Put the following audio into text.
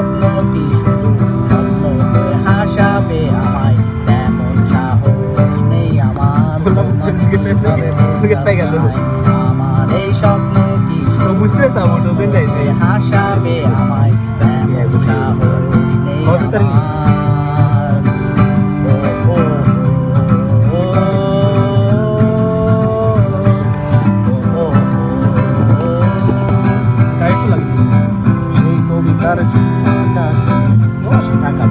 স্বপ্ন কি শুধু স্বপ্ন করে হাসাবে আমায়, তেমন সাহস নেই আমার। আমার এই স্বপ্ন কি শুধু স্বপ্ন করে হাসাবে আমায়, তেমন সাহস নেই আমার। সেই কবিতার চিন্তা টাকা